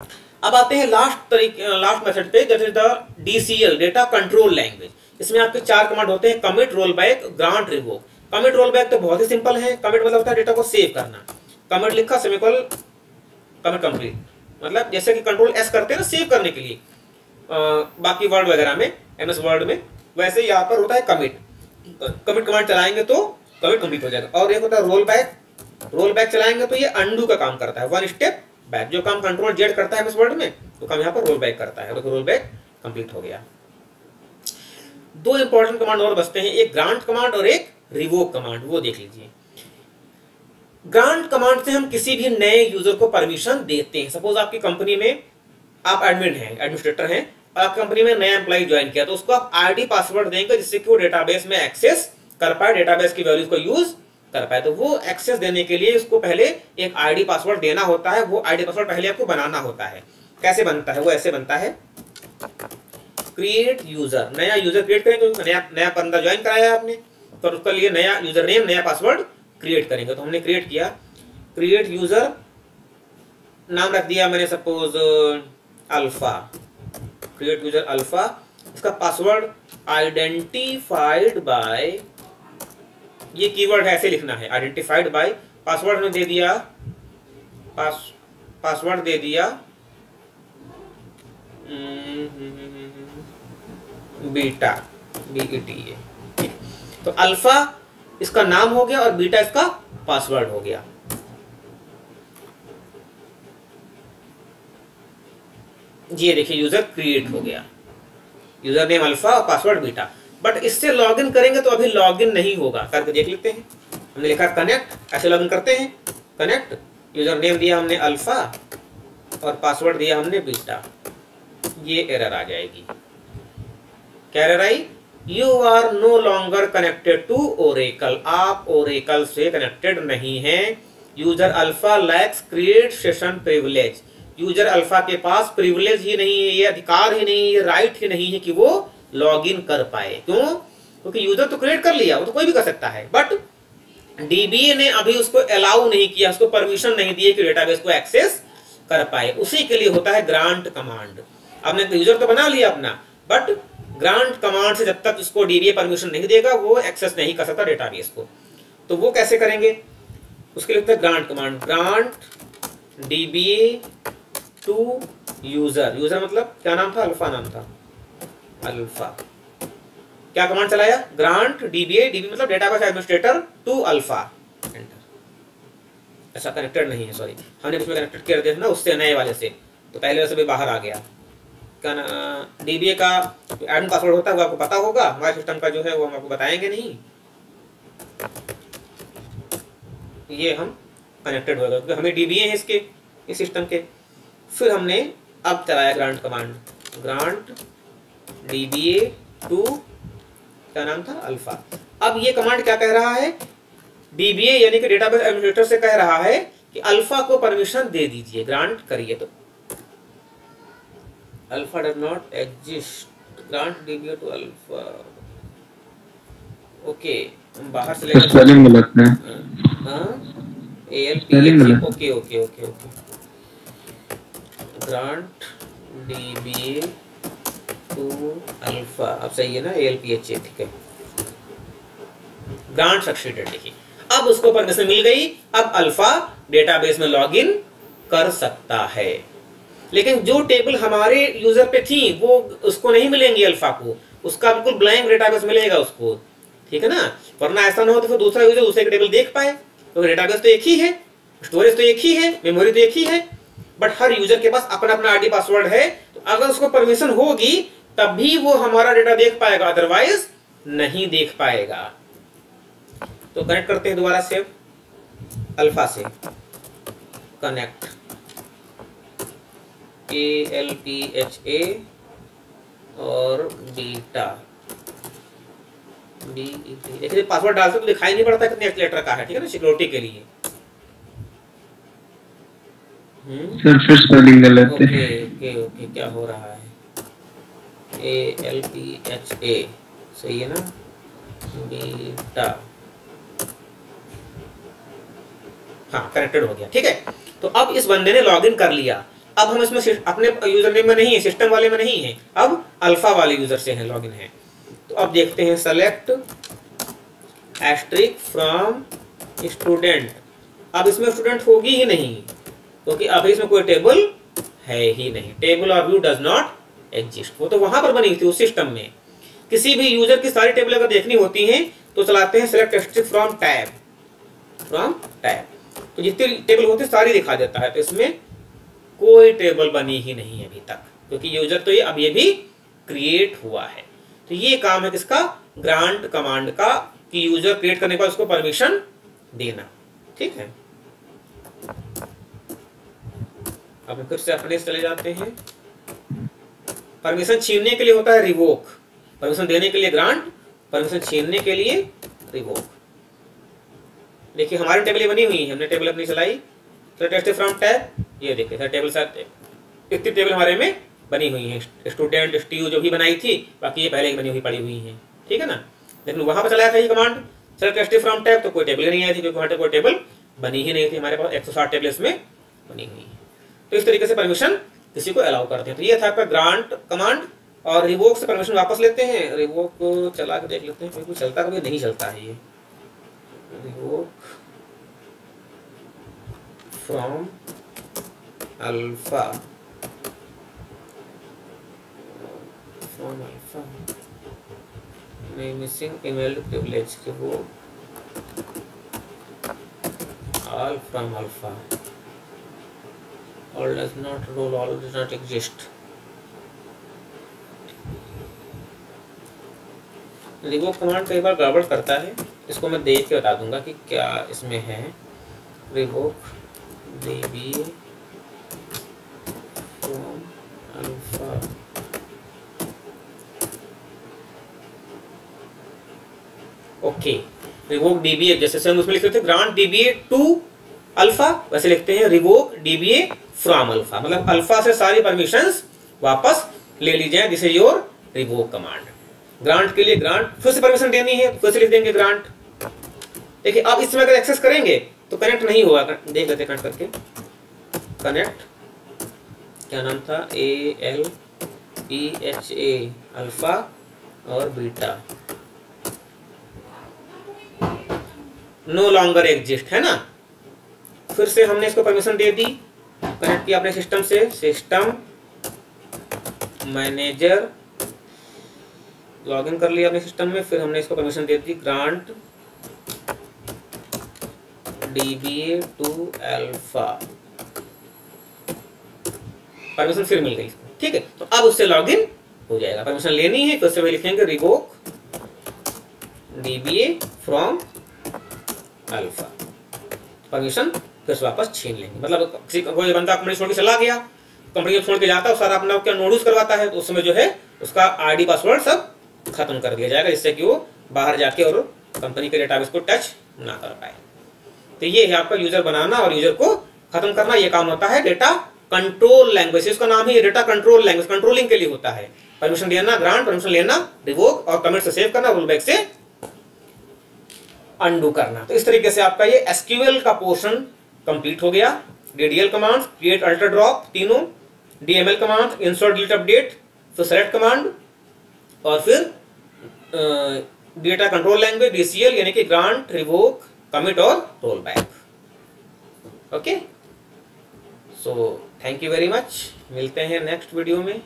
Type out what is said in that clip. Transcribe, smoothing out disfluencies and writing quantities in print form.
अब आते हैं लास्ट मेथड पे, that is the DCL, data control language. इसमें आपके 4 कमांड होते हैं, commit, roll back, grant, revoke. Commit roll back तो बहुत ही सिंपल है। कमिट मतलब होता है डेटा को सेव करना। कमिट लिखा, सेमीकोलन, कमिट कंप्लीट, मतलब जैसे कि कंट्रोल S करते हैं ना सेव करने के लिए बाकी वर्ड वगैरह में, MS वर्ड में, वैसे यहाँ पर होता है कमिट। कमिट कमांड चलाएंगे तो कमिट कंप्लीट हो जाएगा। और एक होता है रोल बैक। रोल बैक चलाएंगे तो ये अंडू का काम करता है, 1 स्टेप बैक। जो काम कंट्रोल Z करता है MS वर्ड में, तो काम यहाँ पर रोल बैक करता है। तो रोल बैक कंप्लीट हो गया। 2 इंपॉर्टेंट कमांड और बचते हैं, एक ग्रांट कमांड और एक रिवोक कमांड, वो देख लीजिए। ग्रांट कमांड से हम किसी भी नए यूजर को परमिशन देते हैं। सपोज आपकी कंपनी में आप एडमिन हैं, एडमिनिस्ट्रेटर हैं, और आपकी कंपनी में नया एम्प्लॉय ज्वाइन किया, तो उसको आप ID पासवर्ड देंगे जिससे कि वो डेटाबेस में एक्सेस कर पाए, डेटाबेस की वैल्यूज को यूज कर पाए। तो वो एक्सेस देने के लिए उसको पहले एक ID पासवर्ड देना होता है। वो ID पासवर्ड पहले आपको बनाना होता है। कैसे बनता है? वो ऐसे बनता है, क्रिएट यूजर, नया यूजर क्रिएट करेंगे, नया बंदा ज्वाइन कराया आपने, तो उसके लिए नया यूजर नेम, नया पासवर्ड क्रिएट करेंगे। तो हमने क्रिएट किया, क्रिएट यूजर, नाम रख दिया मैंने suppose alpha, create user alpha. इसका पासवर्ड आइडेंटिफाइड बाय, ये कीवर्ड है ऐसे लिखना है, आइडेंटिफाइड बाय। पासवर्ड में दे दिया, पासवर्ड दे दिया बीटा, BETA। तो अल्फा इसका नाम हो गया और बीटा इसका पासवर्ड हो गया। ये देखिए यूजर क्रिएट हो गया, यूजर नेम अल्फा और पासवर्ड बीटा। बट इससे लॉगिन करेंगे तो अभी लॉगिन नहीं होगा, करके देख लेते हैं। हमने लिखा कनेक्ट, ऐसे लॉगिन करते हैं, कनेक्ट, यूजर नेम दिया हमने अल्फा और पासवर्ड दिया हमने बीटा। ये एरर आ जाएगी। क्या एरर आई? You are no longer connected to Oracle, आप ओरेकल से कनेक्टेड नहीं है। User alpha lacks create session privilege, user alpha के पास प्रिविलेज ही नहीं है, ये अधिकार ही नहीं है, ये राइट ही नहीं है कि वो लॉगिन कर पाए। क्यों? क्योंकि यूजर तो क्रिएट कर लिया, वो तो कोई भी कर सकता है, बट DBA ने अभी उसको अलाउ नहीं किया, उसको परमिशन नहीं दी कि डेटाबेस को एक्सेस कर पाए। उसी के लिए होता है ग्रांट कमांड। आपने यूजर तो बना लिया अपना, बट ग्रांट कमांड से जब तक उसको DBA परमिशन नहीं देगा वो एक्सेस नहीं कर सकता डेटाबेस को। तो वो कैसे करेंगे? उसके लिए होता है grant command, grant DBA to user. User मतलब क्या नाम था? अल्फा नाम था, अल्फा। क्या कमांड चलाया? ग्रांट DBA, DB मतलब database administrator to alpha, enter. ऐसा कनेक्टेड नहीं है, सॉरी, हमने इसमें कनेक्टेड कर दिया था ना उससे, नए वाले से, तो पहले वैसे भी बाहर आ गया। DBA का एडमिन पासवर्ड होता है वो आपको पता होगा, हमारे सिस्टम का जो है वो हम आपको बताएंगे नहीं। ये हम कनेक्टेड होगा क्योंकि हमें DBA है इसके, इस सिस्टम के। फिर हमने अब चलाया grant command, grant DBA to, क्या नाम था? अल्फा। अब ये कमांड क्या कह रहा है? DBA यानी कि डेटाबेस एडमिनिस्ट्रेटर से कह रहा है कि अल्फा को परमिशन दे दीजिए, ग्रांट करिए। तो alpha does not exist, grant DBA to alpha. Okay, हम बाहर से लेकर स्पेलिंग गलत है। ALPH, okay okay okay okay, grant DBA to alpha, अब सही है ना? ALPH, ठीक है। ग्रांट सक्सीडेड, देखिए अब उसको परमिशन मिल गई। अब अल्फा डेटाबेस में लॉगिन कर सकता है। लेकिन जो टेबल हमारे यूजर पे थी वो उसको नहीं मिलेंगी अल्फा को, उसका बिल्कुल ब्लैंक डेटाबेस मिलेगा उसको, ठीक है ना? वरना ऐसा ना हो तो फिर दूसरा यूजर दूसरे के टेबल देख पाए। तो डेटाबेस तो एक ही है, स्टोरेज तो एक ही है, मेमोरी तो एक ही है, बट हर यूजर के पास अपना अपना ID पासवर्ड है। तो अगर उसको परमिशन होगी तब भी वो हमारा डेटा देख पाएगा, अदरवाइज नहीं देख पाएगा। तो कनेक्ट करते हैं दोबारा से, अल्फा से कनेक्ट, ALPHA और बीटा, देखिए पासवर्ड डालते तो दिखाई नहीं पड़ता कितने लेटर का है, ठीक है ना, सिक्योरिटी के लिए। सर फिर स्पेलिंग गलत है। ओके ओके, क्या हो रहा है? ALPHA सही है ना, बीटा, हाँ कनेक्टेड हो गया, ठीक है। तो अब इस बंदे ने लॉगिन कर लिया। अब हम इसमें अपने यूजर नेम में नहीं है, सिस्टम वाले में नहीं है, अब अल्फा वाले यूजर से है लॉगिन है। तो अब देखते हैं सेलेक्ट एस्ट्रिक फ्रॉम स्टूडेंट। अब इसमें स्टूडेंट होगी ही नहीं क्योंकि अभी इसमें कोई टेबल है ही नहीं, table of view does not exist. वो तो वहां पर बनी हुई थी उस सिस्टम में। किसी भी यूजर की सारी टेबल अगर देखनी होती है तो चलाते हैं सेलेक्ट एस्ट्रिक फ्रॉम टैब, तो जितनी टेबल होती है सारी दिखा देता है। तो इसमें कोई टेबल बनी ही नहीं अभी तक क्योंकि यूजर तो ये भी क्रिएट हुआ है। तो ये काम है किसका, ग्रांट कमांड का, कि यूजर क्रिएट करने के बाद उसको परमिशन देना। ठीक है, अब फिर से अपने चले जाते हैं। परमिशन छीनने के लिए होता है रिवोक, परमिशन देने के लिए ग्रांट, परमिशन छीनने के लिए रिवोक। देखिए हमारी टेबल बनी हुई है, हमने टेबल अपनी चलाई, टेस्ट फ्रॉम टैब, ये देखिए टेबल साथ इतनी टेबल हमारे में बनी हुई है। स्टूडेंट स्टीव जो भी बनाई थी, बाकी ये पहले ही बनी हुई पड़ी हुई है। ठीक है ना, लेकिन वहां पर चलाया था ये कमांड सेलेक्ट फ्रॉम टैब तो कोई टेबल नहीं आई थी क्योंकि वहां कोई टेबल बनी ही नहीं थी। हमारे पास 160 टेबल इसमें बनी हुई है। तो इस तरीके से परमिशन किसी को अलाउ करते हैं। तो ये था आपका ग्रांट कमांड। और रिवोक से परमिशन वापस लेते हैं। रिवोक को चला के देख लेते हैं, कोई चलता कभी नहीं चलता है ये। Revoke from alpha, from alpha missing email privilege के वो all from alpha, all does not rule, all does not exist। Revoke command कई बार गड़बड़ करता है, इसको मैं देख के बता दूंगा कि क्या इसमें है। Revoke db from alpha, okay revoke dba, जैसे हम उसमें लिखते थे ग्रांट dba टू अल्फा, वैसे लिखते हैं रिवोक dba फ्रॉम अल्फा, मतलब अल्फा से सारी परमिशंस वापस ले ली जाए। This is your revoke command. Grant के लिए ग्रांट फिर से परमिशन देनी है, फिर से लिख देंगे ग्रांट। देखिए अब इसमें अगर एक्सेस करेंगे तो कनेक्ट नहीं होगा। देख लेते कनेक्ट करके। कनेक्ट क्या नाम था, ALPHA अल्फा और बीटा, नो लॉन्गर एग्जिस्ट है ना। फिर से हमने इसको परमिशन दे दी, कनेक्ट किया अपने सिस्टम से, सिस्टम मैनेजर, लॉगिन कर लिया अपने सिस्टम में। फिर हमने इसको परमिशन दे दी grant dba to alpha, permission फिर मिल गई। ठीक है, तो अब उससे लॉगिन हो जाएगा। परमिशन लेनी है, फिर से वही लिखेंगे revoke dba from alpha, permission फिर से वापस छीन लेंगे। मतलब किसी कोई बंदा कंपनी छोड़ के चला गया, कंपनी छोड़ के जाता है, सारा अपना क्या नोड करवाता है, तो उसमें जो है उसका आईडी पासवर्ड सब खत्म कर दिया जाएगा, जिससे कि वो बाहर जाके और कंपनी के डेटाबेस को टच ना कर पाए। तो ये है आपका यूजर बनाना और यूजर को खत्म करना। ये काम होता है डेटा कंट्रोल लैंग्वेज, इसका नाम ही डेटा कंट्रोल लैंग्वेज, कंट्रोलिंग के लिए होता है। परमिशन देना ग्रांट, परमिशन लेना रिवोक, और कमिट से सेव करना, रोल बैक से अनडू करना। तो इस तरीके से आपका ये एसक्यूएल का पोर्शन कंप्लीट हो गया। DDL command, create alter drop तीनों, DML command, insert delete update, फिर सेलेक्ट कमांड, और फिर डेटा कंट्रोल लैंग्वेज डीसीएल, यानी कि ग्रांट, रिवोक, कमिट और roll back. Okay, so thank you very much. मिलते हैं नेक्स्ट वीडियो में।